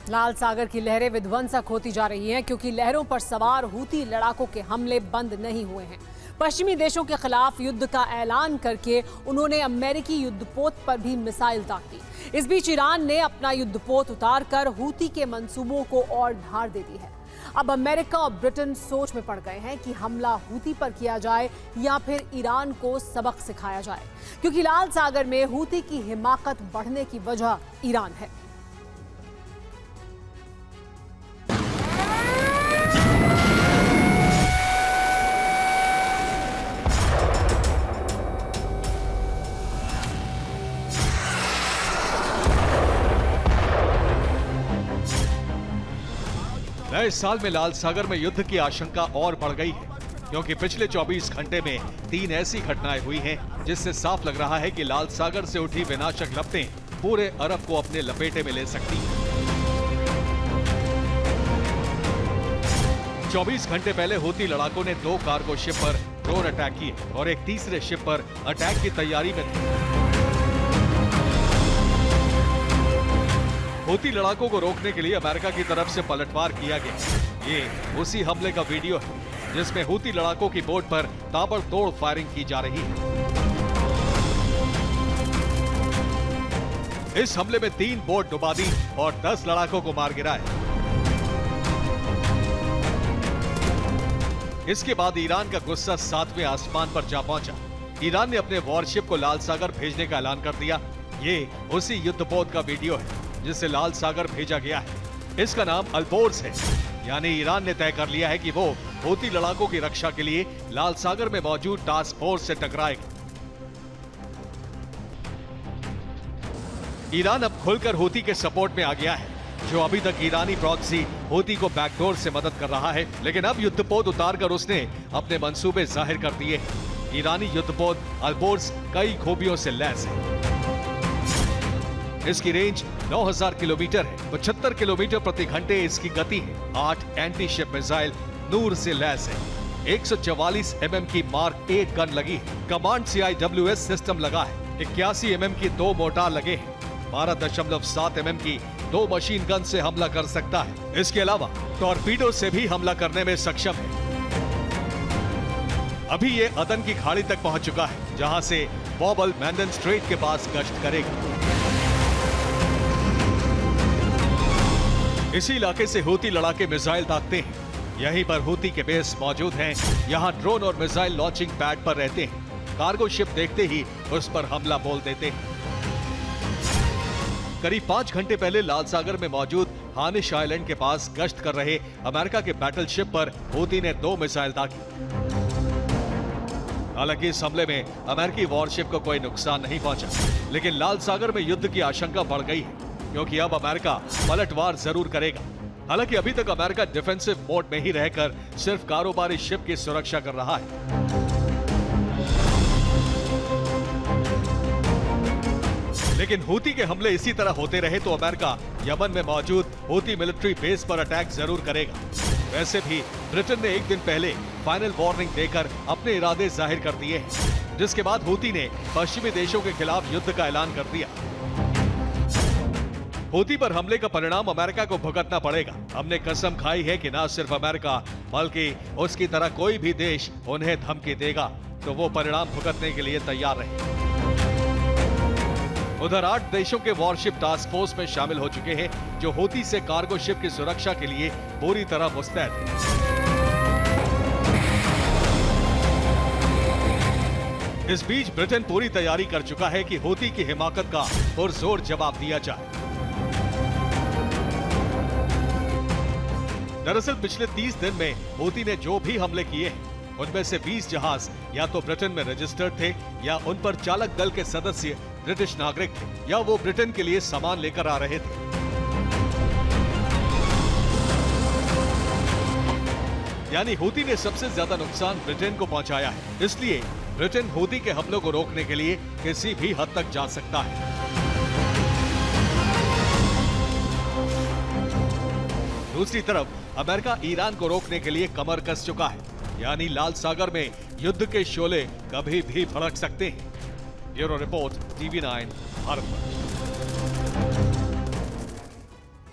लाल सागर की लहरें विध्वंसक होती जा रही हैं क्योंकि लहरों पर सवार हूती लड़ाकों के हमले बंद नहीं हुए हैं। पश्चिमी देशों के खिलाफ युद्ध का ऐलान करके उन्होंने अमेरिकी युद्धपोत पर भी मिसाइल दागी। इस बीच ईरान ने अपना युद्धपोत उतारकर हूती के मंसूबों को और ढाल दे दी है। अब अमेरिका और ब्रिटेन सोच में पड़ गए हैं कि हमला हूती पर किया जाए या फिर ईरान को सबक सिखाया जाए, क्योंकि लाल सागर में हूती की हिमाकत बढ़ने की वजह ईरान है। नए साल में लाल सागर में युद्ध की आशंका और बढ़ गई है, क्योंकि पिछले 24 घंटे में 3 ऐसी घटनाएं हुई हैं जिससे साफ लग रहा है कि लाल सागर से उठी विनाशक लपटें पूरे अरब को अपने लपेटे में ले सकती हैं। 24 घंटे पहले हूती लड़ाकों ने 2 कार्गो शिप पर ड्रोन अटैक किए और एक तीसरे शिप पर अटैक की तैयारी में थे। हूती लड़ाकों को रोकने के लिए अमेरिका की तरफ से पलटवार किया गया। ये उसी हमले का वीडियो है जिसमें हूती लड़ाकों की बोट पर ताबड़तोड़ फायरिंग की जा रही है। इस हमले में 3 बोट डुबा दी और 10 लड़ाकों को मार गिराया। इसके बाद ईरान का गुस्सा 7वें आसमान पर जा पहुंचा। ईरान ने अपने वॉरशिप को लाल सागर भेजने का ऐलान कर दिया। ये उसी युद्धपोत का वीडियो है जिसे लाल सागर भेजा गया है। इसका नाम अल्बोर्स है, यानी ईरान ने तय कर लिया है कि वो हूती लड़ाकों की रक्षा के लिए लाल सागर में मौजूद टास्क फोर्स से टकराएगा। ईरान अब खुलकर हूती के सपोर्ट में आ गया है, जो अभी तक ईरानी प्रॉक्सी हूती को बैकडोर से मदद कर रहा है, लेकिन अब युद्धपोत उतारकर उसने अपने मंसूबे जाहिर कर दिए हैं। ईरानी युद्धपोत अल्बोर्स कई खूबियों से लैस है। इसकी रेंज 9000 किलोमीटर है, 75 किलोमीटर प्रति घंटे इसकी गति है। 8 एंटी शिप मिसाइल नूर से लैस है। 144 mm की मार्क 8 गन लगी है। कमांड CIWS सिस्टम लगा है। 81 mm की 2 मोर्टार लगे हैं। 12.7 mm की 2 मशीन गन से हमला कर सकता है। इसके अलावा टॉर्पीडो से भी हमला करने में सक्षम है। अभी ये अदन की खाड़ी तक पहुंच चुका है, जहां से बॉबल मैंडन स्ट्रेट के पास गश्त करेगा। इसी इलाके से हूती लड़ाके मिसाइल दागते हैं। यहीं पर हूती के बेस मौजूद हैं। यहाँ ड्रोन और मिसाइल लॉन्चिंग पैड पर रहते हैं। कार्गो शिप देखते ही उस पर हमला बोल देते हैं। करीब 5 घंटे पहले लाल सागर में मौजूद हानिश आइलैंड के पास गश्त कर रहे अमेरिका के बैटल शिप पर हूती ने 2 मिसाइल दागी। हालांकि इस हमले में अमेरिकी वॉरशिप को कोई नुकसान नहीं पहुंचा, लेकिन लाल सागर में युद्ध की आशंका बढ़ गई है, क्योंकि अब अमेरिका पलटवार जरूर करेगा। हालांकि अभी तक अमेरिका डिफेंसिव मोड में ही रहकर सिर्फ कारोबारी शिप की सुरक्षा कर रहा है। लेकिन हूती के हमले इसी तरह होते रहे तो अमेरिका यमन में मौजूद हूती मिलिट्री बेस पर अटैक जरूर करेगा। वैसे भी ब्रिटेन ने एक दिन पहले फाइनल वार्निंग देकर अपने इरादे जाहिर कर दिए हैं, जिसके बाद हूती ने पश्चिमी देशों के खिलाफ युद्ध का ऐलान कर दिया। हूती पर हमले का परिणाम अमेरिका को भुगतना पड़ेगा। हमने कसम खाई है कि न सिर्फ अमेरिका बल्कि उसकी तरह कोई भी देश उन्हें धमकी देगा तो वो परिणाम भुगतने के लिए तैयार रहे। उधर 8 देशों के वॉरशिप टास्क फोर्स में शामिल हो चुके हैं, जो हूती से कार्गो शिप की सुरक्षा के लिए पूरी तरह मुस्तैद हैं। इस बीच ब्रिटेन पूरी तैयारी कर चुका है कि हूती की हिमाकत का पुरजोर जवाब दिया जाए। दरअसल पिछले 30 दिन में हूती ने जो भी हमले किए हैं, उनमें से 20 जहाज या तो ब्रिटेन में रजिस्टर्ड थे या उन पर चालक दल के सदस्य ब्रिटिश नागरिक थे या वो ब्रिटेन के लिए सामान लेकर आ रहे थे। यानी हूती ने सबसे ज्यादा नुकसान ब्रिटेन को पहुंचाया है। इसलिए ब्रिटेन हूती के हमलों को रोकने के लिए किसी भी हद तक जा सकता है। दूसरी तरफ अमेरिका ईरान को रोकने के लिए कमर कस चुका है, यानी लाल सागर में युद्ध के शोले कभी भी भड़क सकते हैं। Bureau report, TV9 Bharat.